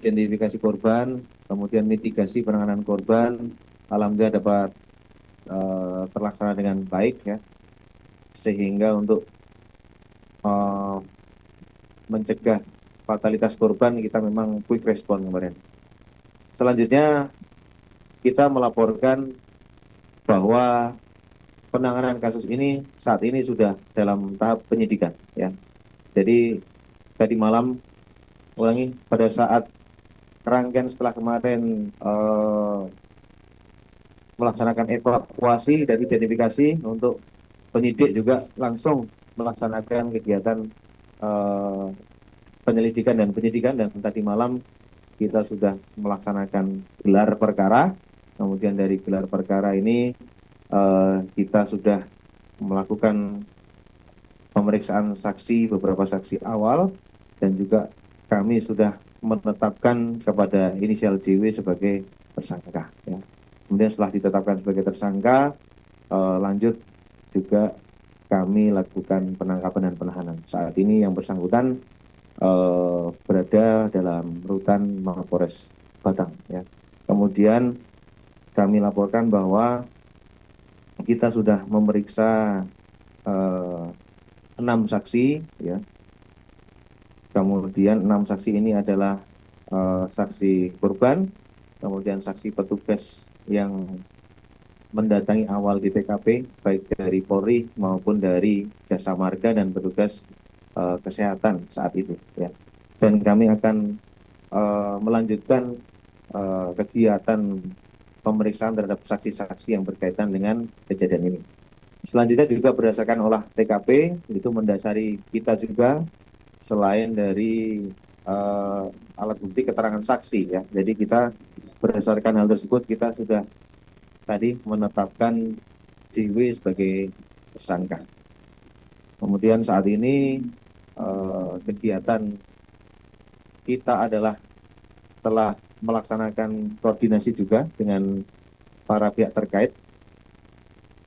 identifikasi korban, kemudian mitigasi penanganan korban, alhamdulillah dapat terlaksana dengan baik ya, sehingga untuk uh, mencegah fatalitas korban kita memang quick respon kemarin. Selanjutnya kita melaporkan bahwa penanganan kasus ini saat ini sudah dalam tahap penyidikan ya. Jadi tadi malam pada saat rangkaian setelah kemarin melaksanakan evakuasi dan identifikasi, untuk penyidik juga langsung melaksanakan kegiatan eh, penyelidikan dan penyidikan, dan tadi malam kita sudah melaksanakan gelar perkara. Kemudian dari gelar perkara ini kita sudah melakukan pemeriksaan saksi, beberapa saksi awal, dan juga kami sudah menetapkan kepada inisial JW sebagai tersangka ya. Kemudian setelah ditetapkan sebagai tersangka, lanjut juga kami lakukan penangkapan dan penahanan. Saat ini yang bersangkutan berada dalam rutan Mapolres Batang ya. Kemudian kami laporkan bahwa kita sudah memeriksa 6 saksi ya. Kemudian 6 saksi ini adalah saksi korban, kemudian saksi petugas yang mendatangi awal di TKP, baik dari Polri maupun dari Jasa Marga dan petugas kesehatan saat itu ya. Dan kami akan melanjutkan kegiatan pemeriksaan terhadap saksi-saksi yang berkaitan dengan kejadian ini. Selanjutnya juga berdasarkan olah TKP, itu mendasari kita juga selain dari alat bukti keterangan saksi ya. Jadi kita berdasarkan hal tersebut kita sudah tadi menetapkan JW sebagai tersangka. Kemudian saat ini kegiatan kita adalah telah melaksanakan koordinasi juga dengan para pihak terkait.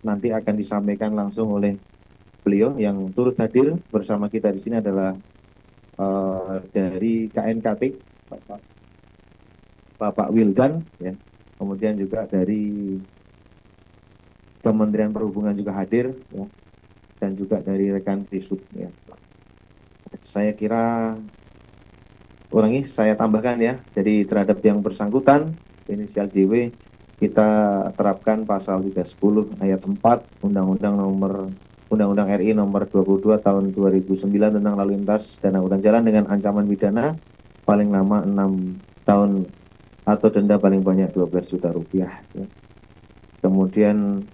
Nanti akan disampaikan langsung oleh beliau. Yang turut hadir bersama kita di sini adalah dari KNKT Bapak Wildan ya. Kemudian juga dari Kementerian Perhubungan juga hadir ya, dan juga dari rekan Disub ya. Saya kira saya tambahkan ya. Jadi terhadap yang bersangkutan inisial JW, kita terapkan pasal 310 ayat 4 Undang-Undang RI nomor 22 tahun 2009 tentang lalu lintas dan angkutan jalan dengan ancaman pidana paling lama 6 tahun atau denda paling banyak 12 juta rupiah ya. Kemudian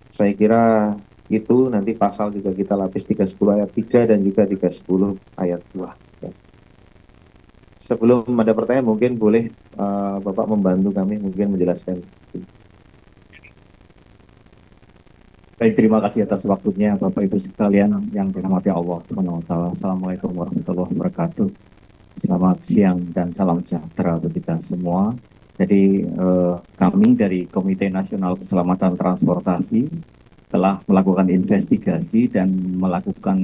saya kira itu nanti pasal juga kita lapis 310 ayat 3 dan juga 310 ayat 2 ya. Sebelum ada pertanyaan mungkin boleh Bapak membantu kami mungkin menjelaskan. Baik, terima kasih atas waktunya Bapak Ibu sekalian yang dirahmati Allah Subhanahu wa taala. Assalamualaikum warahmatullahi wabarakatuh. Selamat siang dan salam sejahtera bagi kita semua. Jadi kami dari Komite Nasional Keselamatan Transportasi telah melakukan investigasi dan melakukan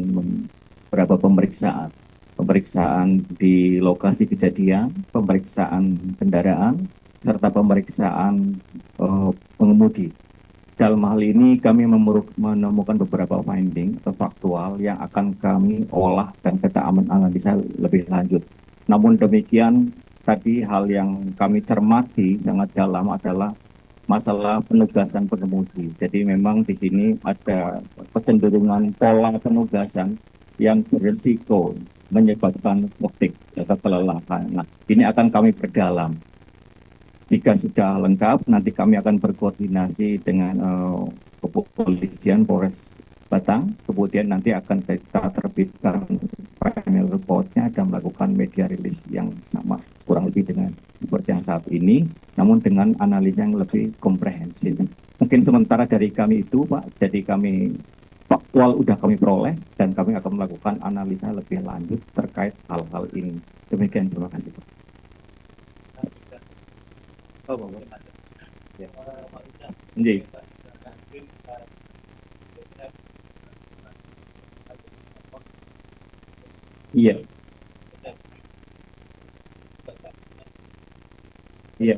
beberapa pemeriksaan. Pemeriksaan di lokasi kejadian, pemeriksaan kendaraan, serta pemeriksaan pengemudi. Dalam hal ini kami menemukan beberapa finding atau faktual yang akan kami olah dan kita analisa lebih lanjut. Namun demikian, tadi hal yang kami cermati sangat dalam adalah masalah penugasan pengemudi. Jadi memang di sini ada kecenderungan pola penugasan yang berisiko menyebabkan fatigue atau kelelahan. Nah, ini akan kami perdalam. Jika sudah lengkap, nanti kami akan berkoordinasi dengan kepolisian Polres Batang. Kemudian nanti akan kita terbitkan final reportnya dan melakukan media rilis yang sama, kurang lebih dengan seperti yang saat ini, namun dengan analisa yang lebih komprehensif. Mungkin sementara dari kami itu, Pak, jadi kami faktual udah kami peroleh dan kami akan melakukan analisa lebih lanjut terkait hal-hal ini. Demikian, terima kasih, Pak. Oh, ya. Iya, iya,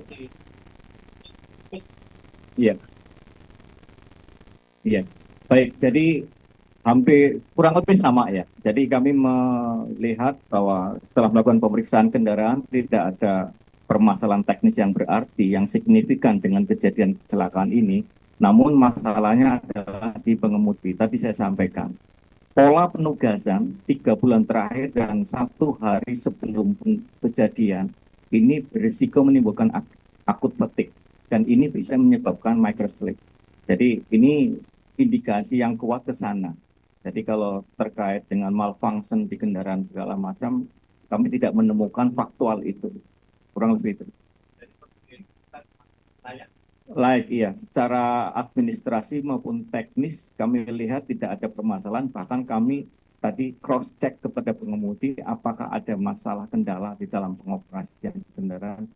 iya, iya. Baik, jadi hampir kurang lebih sama ya. Jadi kami melihat bahwa setelah melakukan pemeriksaan kendaraan tidak ada permasalahan teknis yang berarti yang signifikan dengan kejadian kecelakaan ini. Namun masalahnya adalah di pengemudi. Tadi saya sampaikan pola penugasan 3 bulan terakhir dan 1 hari sebelum kejadian ini berisiko menimbulkan akut fatigue dan ini bisa menyebabkan microslip. Jadi ini indikasi yang kuat ke sana. Jadi kalau terkait dengan malfunction di kendaraan segala macam, kami tidak menemukan faktual itu. Kurang lebih itu. Like, iya, secara administrasi maupun teknis kami lihat tidak ada permasalahan. Bahkan kami tadi cross check kepada pengemudi apakah ada masalah kendala di dalam pengoperasian kendaraan.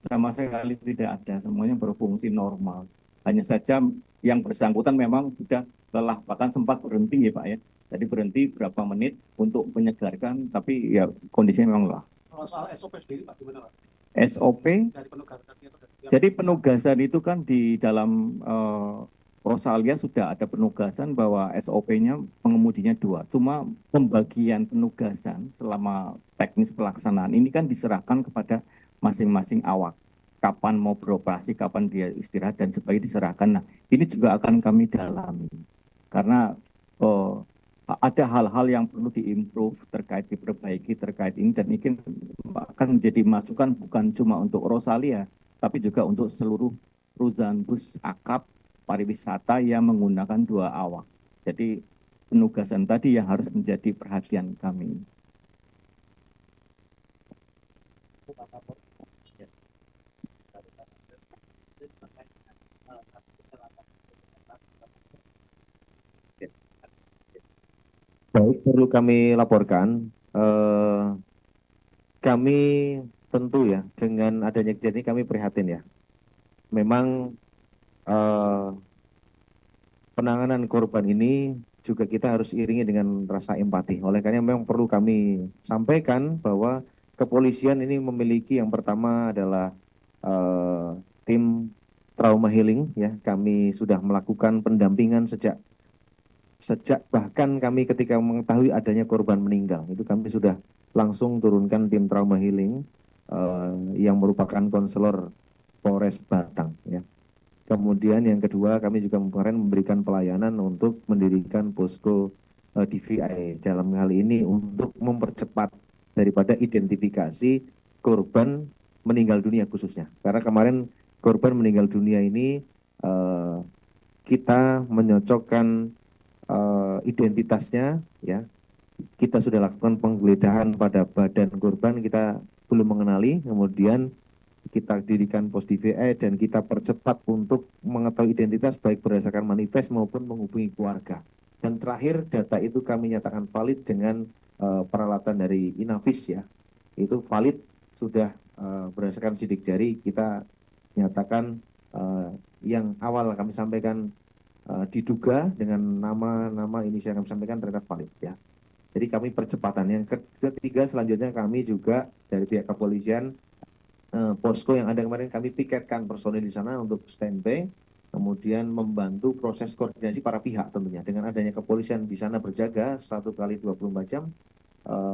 Sama sekali tidak ada, semuanya berfungsi normal. Hanya saja yang bersangkutan memang sudah lelah, bahkan sempat berhenti ya Pak ya. Jadi berhenti berapa menit untuk menyegarkan, tapi ya kondisinya memang lelah. Kalau soal SOP sendiri Pak, gimana Pak? SOP, Dari penugasannya atau dari jadi penugasan itu kan di dalam Rosalia sudah ada penugasan bahwa SOP-nya pengemudinya 2. Cuma pembagian penugasan selama teknis pelaksanaan ini kan diserahkan kepada masing-masing awak. Kapan mau beroperasi, kapan dia istirahat dan sebagainya diserahkan. Nah, ini juga akan kami dalami. Karena eh, ada hal-hal yang perlu diimprove terkait diperbaiki terkait ini dan ini akan menjadi masukan bukan cuma untuk Rosalia tapi juga untuk seluruh perusahaan bus akap pariwisata yang menggunakan 2 awak. Jadi penugasan tadi yang harus menjadi perhatian kami. Baik, perlu kami laporkan, kami tentu ya dengan adanya kejadian ini kami prihatin ya. Memang eh, penanganan korban ini juga kita harus iringi dengan rasa empati. Oleh karena memang perlu kami sampaikan bahwa kepolisian ini memiliki yang pertama adalah eh, tim trauma healing ya. Kami sudah melakukan pendampingan sejak sejak bahkan kami ketika mengetahui adanya korban meninggal itu kami sudah langsung turunkan tim trauma healing yang merupakan konselor Polres Batang ya. Kemudian yang kedua kami juga kemarin memberikan pelayanan untuk mendirikan posko DVI dalam hal ini untuk mempercepat daripada identifikasi korban meninggal dunia khususnya. Karena kemarin korban meninggal dunia ini eh, kita menyocokkan identitasnya ya. Kita sudah lakukan penggeledahan pada badan korban, kita belum mengenali, kemudian kita dirikan pos DVI dan kita percepat untuk mengetahui identitas baik berdasarkan manifest maupun menghubungi keluarga. Dan terakhir data itu kami nyatakan valid dengan peralatan dari Inavis ya. Itu valid sudah berdasarkan sidik jari kita nyatakan yang awal kami sampaikan diduga dengan nama-nama inisial yang kami sampaikan ternyata valid ya. Jadi kami percepatan. Yang ketiga selanjutnya kami juga dari pihak kepolisian posko yang ada kemarin kami piketkan personil di sana untuk standby, kemudian membantu proses koordinasi para pihak tentunya. Dengan adanya kepolisian di sana berjaga 1 kali 24 jam,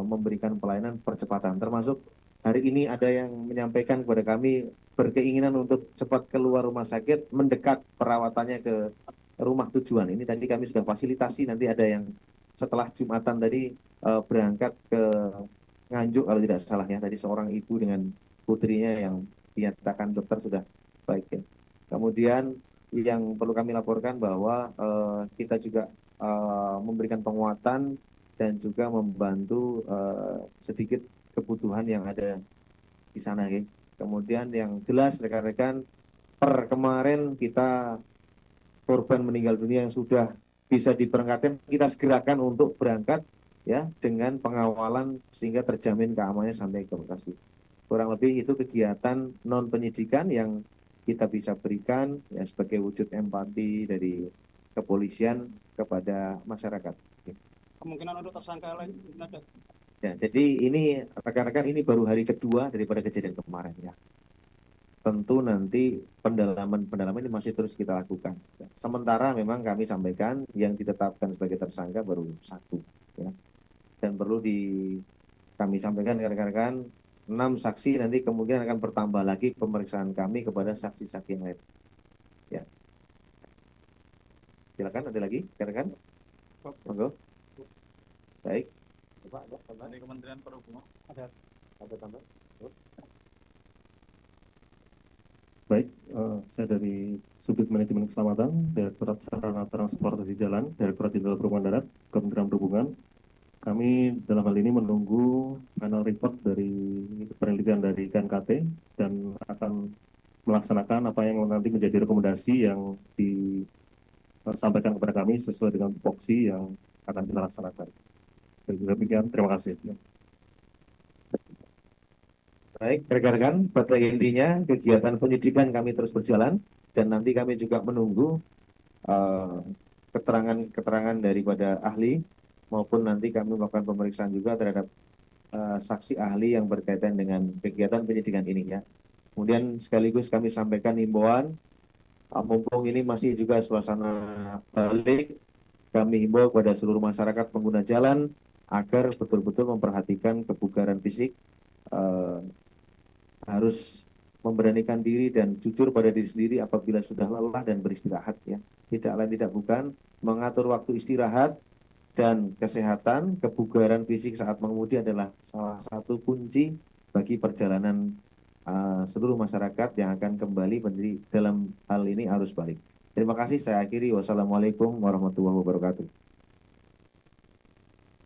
memberikan pelayanan percepatan. Termasuk hari ini ada yang menyampaikan kepada kami berkeinginan untuk cepat keluar rumah sakit, mendekat perawatannya ke rumah tujuan. Ini tadi kami sudah fasilitasi, nanti ada yang setelah Jumatan tadi berangkat ke Nganjuk kalau tidak salah ya. Tadi seorang ibu dengan putrinya yang dinyatakan dokter sudah baik ya. Kemudian yang perlu kami laporkan bahwa kita juga memberikan penguatan dan juga membantu sedikit kebutuhan yang ada di sana ya. Kemudian yang jelas rekan-rekan per kemarin kita korban meninggal dunia yang sudah bisa diberangkatkan kita segerakan untuk berangkat ya dengan pengawalan sehingga terjamin keamanannya sampai ke lokasi. Kurang lebih itu kegiatan non penyidikan yang kita bisa berikan ya sebagai wujud empati dari kepolisian kepada masyarakat. kemungkinan untuk tersangka lain ada? Ya, jadi ini rekan-rekan ini baru hari kedua daripada kejadian kemarin ya. Tentu nanti pendalaman ini masih terus kita lakukan. Ya. Sementara memang kami sampaikan yang ditetapkan sebagai tersangka baru satu, ya. Dan perlu kami sampaikan rekan-rekan 6 saksi nanti kemungkinan akan bertambah lagi pemeriksaan kami kepada saksi-saksi yang lain. Ya, silakan ada lagi rekan-rekan. Monggo. Baik. Dari Kementerian Perhubungan ada tambahan? Baik, saya dari Subdit Manajemen Keselamatan, Direktorat Sarana Transportasi Jalan, Direktorat Jenderal Perhubungan Darat, Kementerian Perhubungan. Kami dalam hal ini menunggu final report dari penelitian dari KNKT dan akan melaksanakan apa yang nanti menjadi rekomendasi yang disampaikan kepada kami sesuai dengan tupoksi yang akan kita laksanakan. Demikian, terima kasih. Baik, rekan-rekan, pada intinya kegiatan penyidikan kami terus berjalan dan nanti kami juga menunggu keterangan-keterangan daripada ahli maupun nanti kami melakukan pemeriksaan juga terhadap saksi ahli yang berkaitan dengan kegiatan penyidikan ini ya. Kemudian sekaligus kami sampaikan himbauan, mumpung ini masih juga suasana balik, kami himbau kepada seluruh masyarakat pengguna jalan agar betul-betul memperhatikan kebugaran fisik, harus memberanikan diri dan jujur pada diri sendiri apabila sudah lelah dan beristirahat ya. Tidak lain tidak bukan mengatur waktu istirahat dan kesehatan, kebugaran fisik saat mengemudi adalah salah satu kunci bagi perjalanan seluruh masyarakat yang akan kembali menjadi dalam hal ini arus balik. Terima kasih, saya akhiri. Wassalamualaikum warahmatullahi wabarakatuh.